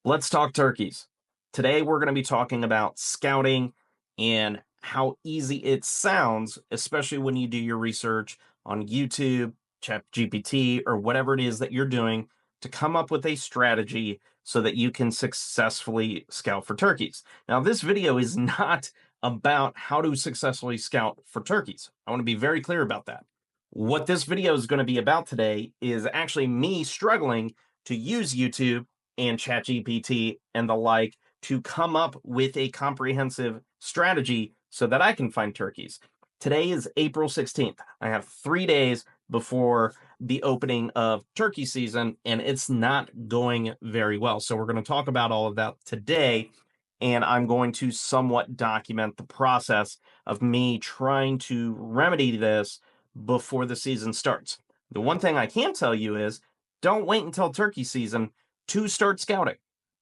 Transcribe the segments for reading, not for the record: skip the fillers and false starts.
Let's talk turkeys. Today, we're going to be talking about scouting and how easy it sounds, especially when you do your research on YouTube, ChatGPT, or whatever it is that you're doing to come up with a strategy so that you can successfully scout for turkeys. Now, this video is not about how to successfully scout for turkeys. I want to be very clear about that. What this video is going to be about today is actually me struggling to use YouTube and ChatGPT and the like to come up with a comprehensive strategy so that I can find turkeys. Today is April 16th. I have 3 days before the opening of turkey season, and it's not going very well. So we're going to talk about all of that today, and I'm going to somewhat document the process of me trying to remedy this before the season starts. The one thing I can tell you is don't wait until turkey season to start scouting.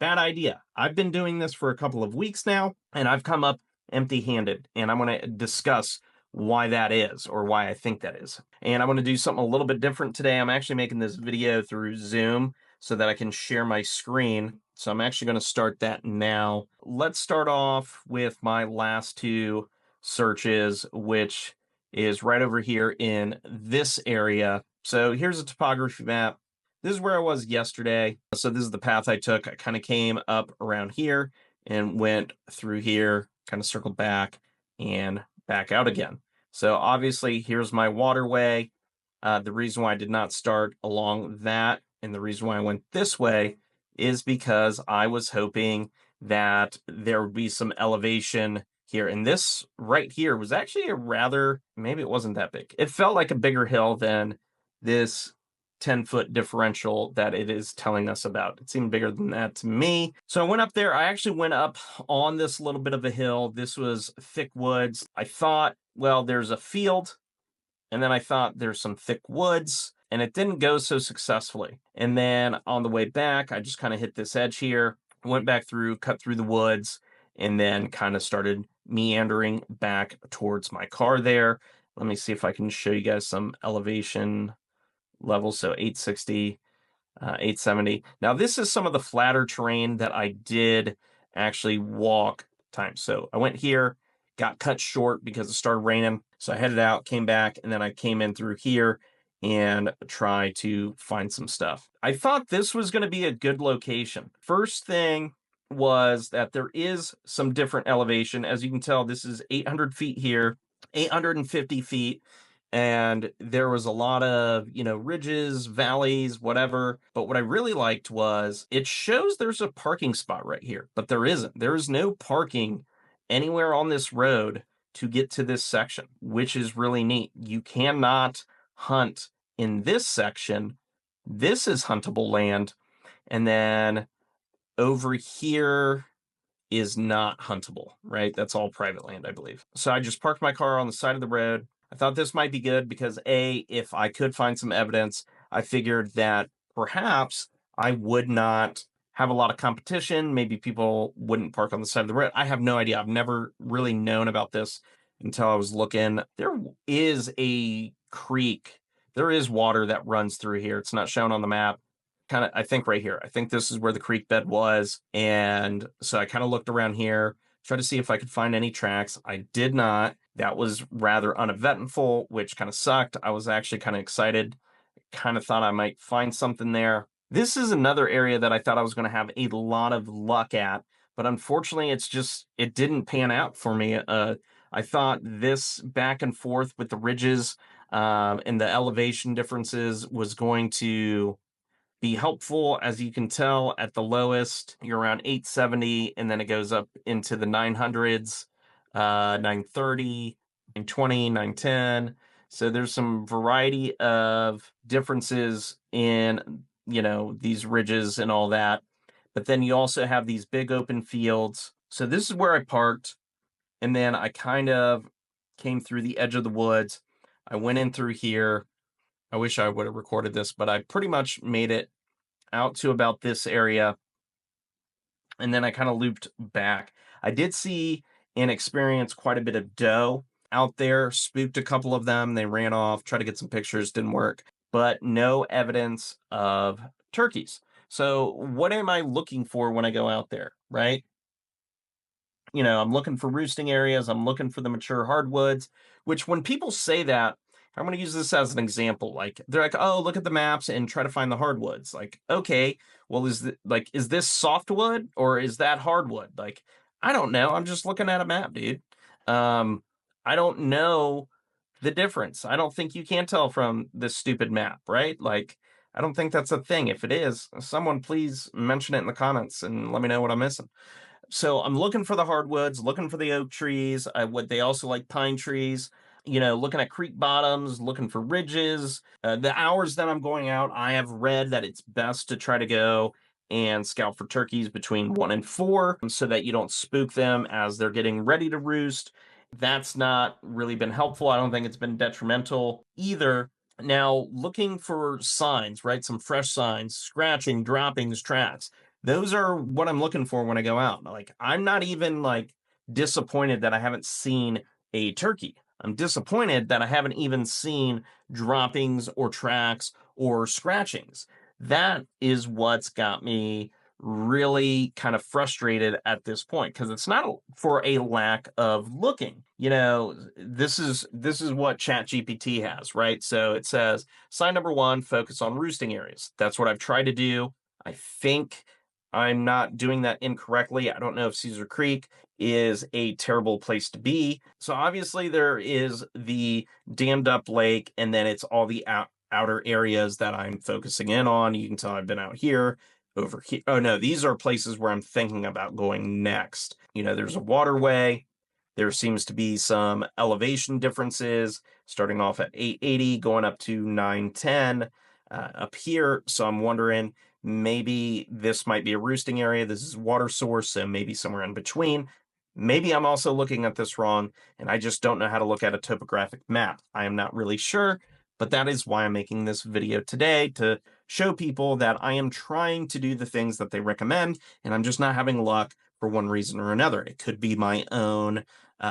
Bad idea. I've been doing this for a couple of weeks now, and I've come up empty-handed, and I'm going to discuss why that is, or why I think that is. And I'm going to do something a little bit different today. I'm actually making this video through Zoom so that I can share my screen. So I'm actually going to start that now. Let's start off with my last two searches, which is right over here in this area. So here's a topography map. This is where I was yesterday. So this is the path I took. I kind of came up around here and went through here, kind of circled back and back out again. So obviously here's my waterway. The reason why I did not start along that and the reason why I went this way is because I was hoping that there would be some elevation here. And this right here was actually a rather, maybe it wasn't that big. It felt like a bigger hill than this 10-foot differential that it is telling us about. It seemed bigger than that to me. So I went up there. I actually went up on this little bit of a hill. This was thick woods. I thought, well, there's a field. And then I thought there's some thick woods, and it didn't go so successfully. And then on the way back, I just kind of hit this edge here, went back through, cut through the woods, and then kind of started meandering back towards my car there. Let me see if I can show you guys some elevation levels. So 860, 870. Now this is some of the flatter terrain that I did actually walk times. So I went here, got cut short because it started raining. So I headed out, came back, and then I came in through here and tried to find some stuff. I thought this was going to be a good location. First thing was that there is some different elevation. As you can tell, this is 800 feet here, 850 feet. And there was a lot of, ridges, valleys, whatever. But what I really liked was it shows there's a parking spot right here, but there isn't. There is no parking anywhere on this road to get to this section, which is really neat. You cannot hunt in this section. This is huntable land. And then over here is not huntable, right? That's all private land, I believe. So I just parked my car on the side of the road. I thought this might be good because if I could find some evidence, I figured that perhaps I would not have a lot of competition. Maybe people wouldn't park on the side of the road. I have no idea. I've never really known about this until I was looking. There is a creek. There is water that runs through here. It's not shown on the map. Kind of, I think right here. I think this is where the creek bed was. And so I kind of looked around here, tried to see if I could find any tracks. I did not. That was rather uneventful, which kind of sucked. I was actually kind of excited. Kind of thought I might find something there. This is another area that I thought I was going to have a lot of luck at, but unfortunately it didn't pan out for me. I thought this back and forth with the ridges and the elevation differences was going to be helpful. As you can tell, at the lowest, you're around 870, and then it goes up into the 900s, 930, 920, 910. So there's some variety of differences in, these ridges and all that. But then you also have these big open fields. So this is where I parked, and then I kind of came through the edge of the woods. I went in through here. I wish I would have recorded this, but I pretty much made it out to about this area. And then I kind of looped back. I did see and experience quite a bit of doe out there, spooked a couple of them. They ran off, tried to get some pictures, didn't work, but no evidence of turkeys. So what am I looking for when I go out there, right? I'm looking for roosting areas. I'm looking for the mature hardwoods, which when people say that, I'm going to use this as an example. Like they're like, "Oh, look at the maps and try to find the hardwoods." Like, okay, well, is this softwood or is that hardwood? Like, I don't know. I'm just looking at a map, dude. Um, I don't know the difference. I don't think you can tell from this stupid map, right? Like, I don't think that's a thing. If it is, someone please mention it in the comments and let me know what I'm missing. So I'm looking for the hardwoods, looking for the oak trees. What they also like pine trees. Looking at creek bottoms, looking for ridges. The hours that I'm going out, I have read that it's best to try to go and scout for turkeys between 1 and 4 so that you don't spook them as they're getting ready to roost. That's not really been helpful. I don't think it's been detrimental either. Now, looking for signs, right? Some fresh signs, scratching, droppings, tracks. Those are what I'm looking for when I go out. Like, I'm not even like disappointed that I haven't seen a turkey. I'm disappointed that I haven't even seen droppings or tracks or scratchings. That is what's got me really kind of frustrated at this point because it's not for a lack of looking. This is what ChatGPT has, right? So it says sign number 1, focus on roosting areas. That's what I've tried to do. I think I'm not doing that incorrectly. I don't know if Cedar Creek is a terrible place to be. So obviously there is the dammed up lake, and then it's all the outer areas that I'm focusing in on. You can tell I've been out here, over here. Oh no, these are places where I'm thinking about going next. There's a waterway. There seems to be some elevation differences, starting off at 880, going up to 910 up here. So I'm wondering, maybe this might be a roosting area. This is water source, so maybe somewhere in between. Maybe I'm also looking at this wrong, and I just don't know how to look at a topographic map. I am not really sure, but that is why I'm making this video today, to show people that I am trying to do the things that they recommend, and I'm just not having luck for one reason or another. It could be my own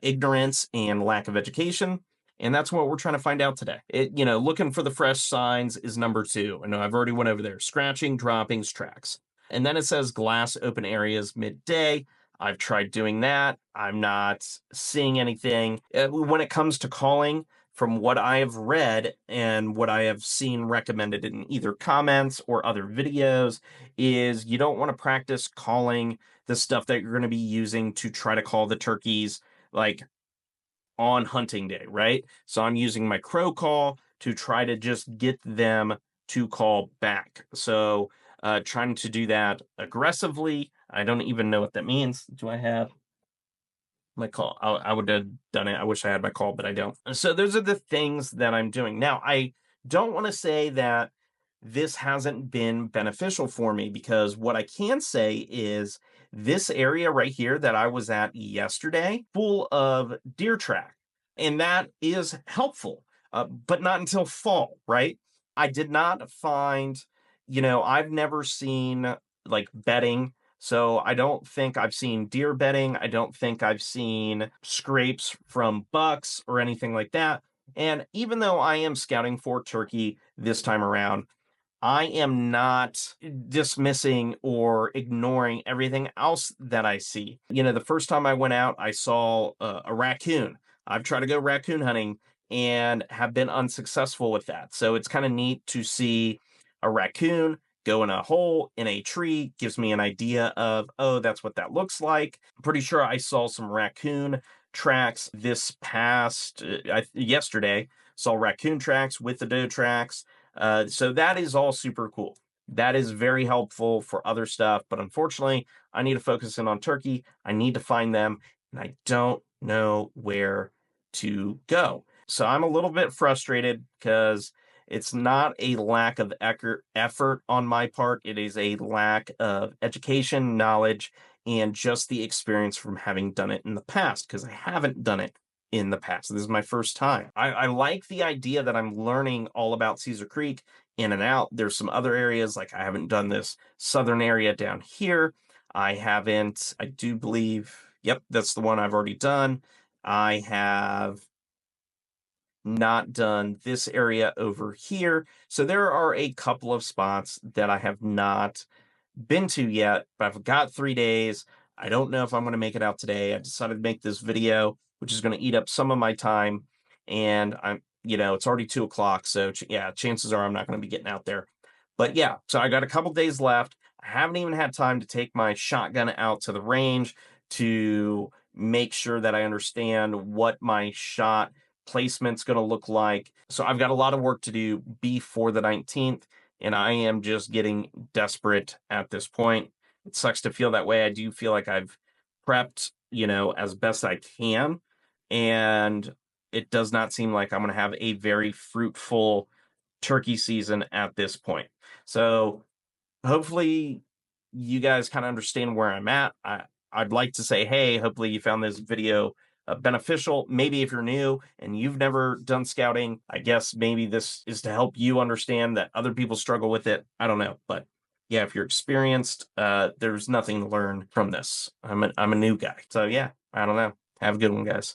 ignorance and lack of education. And that's what we're trying to find out today. Looking for the fresh signs is number 2. I know I've already went over there. Scratching, droppings, tracks. And then it says glass open areas midday. I've tried doing that. I'm not seeing anything. When it comes to calling, from what I have read and what I have seen recommended in either comments or other videos, is you don't want to practice calling the stuff that you're going to be using to try to call the turkeys like on hunting day, right? So I'm using my crow call to try to just get them to call back. So trying to do that aggressively. I don't even know what that means. Do I have my call? I would have done it. I wish I had my call, but I don't. So those are the things that I'm doing. Now, I don't want to say that this hasn't been beneficial for me, because what I can say is this area right here that I was at yesterday, full of deer track, and that is helpful, but not until fall, right? I did not find, I've never seen like bedding. So I don't think I've seen deer bedding. I don't think I've seen scrapes from bucks or anything like that. And even though I am scouting for turkey this time around, I am not dismissing or ignoring everything else that I see. The first time I went out, I saw a raccoon. I've tried to go raccoon hunting and have been unsuccessful with that. So it's kind of neat to see a raccoon go in a hole in a tree. Gives me an idea of, oh, that's what that looks like. I'm pretty sure I saw some raccoon tracks this past yesterday. Saw raccoon tracks with the doe tracks. So that is all super cool. That is very helpful for other stuff, but unfortunately, I need to focus in on turkey. I need to find them, and I don't know where to go. So I'm a little bit frustrated because it's not a lack of effort on my part. It is a lack of education, knowledge, and just the experience from having done it in the past, because I haven't done it in the past. This is my first time. I like the idea that I'm learning all about Cedar Creek in and out. There's some other areas, like I haven't done this southern area down here. I do believe, yep, that's the one I've already done. I have not done this area over here. So there are a couple of spots that I have not been to yet, but I've got 3 days. I don't know if I'm going to make it out today. I decided to make this video, which is going to eat up some of my time. And it's already 2 o'clock. So yeah, chances are I'm not going to be getting out there. But yeah, so I got a couple days left. I haven't even had time to take my shotgun out to the range to make sure that I understand what my shot placement's going to look like. So I've got a lot of work to do before the 19th, and I am just getting desperate at this point. It sucks to feel that way. I do feel like I've prepped, as best I can, and it does not seem like I'm going to have a very fruitful turkey season at this point. So hopefully you guys kind of understand where I'm at. I'd like to say, hey, hopefully you found this video beneficial. Maybe if you're new and you've never done scouting, I guess maybe this is to help you understand that other people struggle with it. I don't know, but yeah, if you're experienced, there's nothing to learn from this. I'm a new guy, so yeah, I don't know. Have a good one, guys.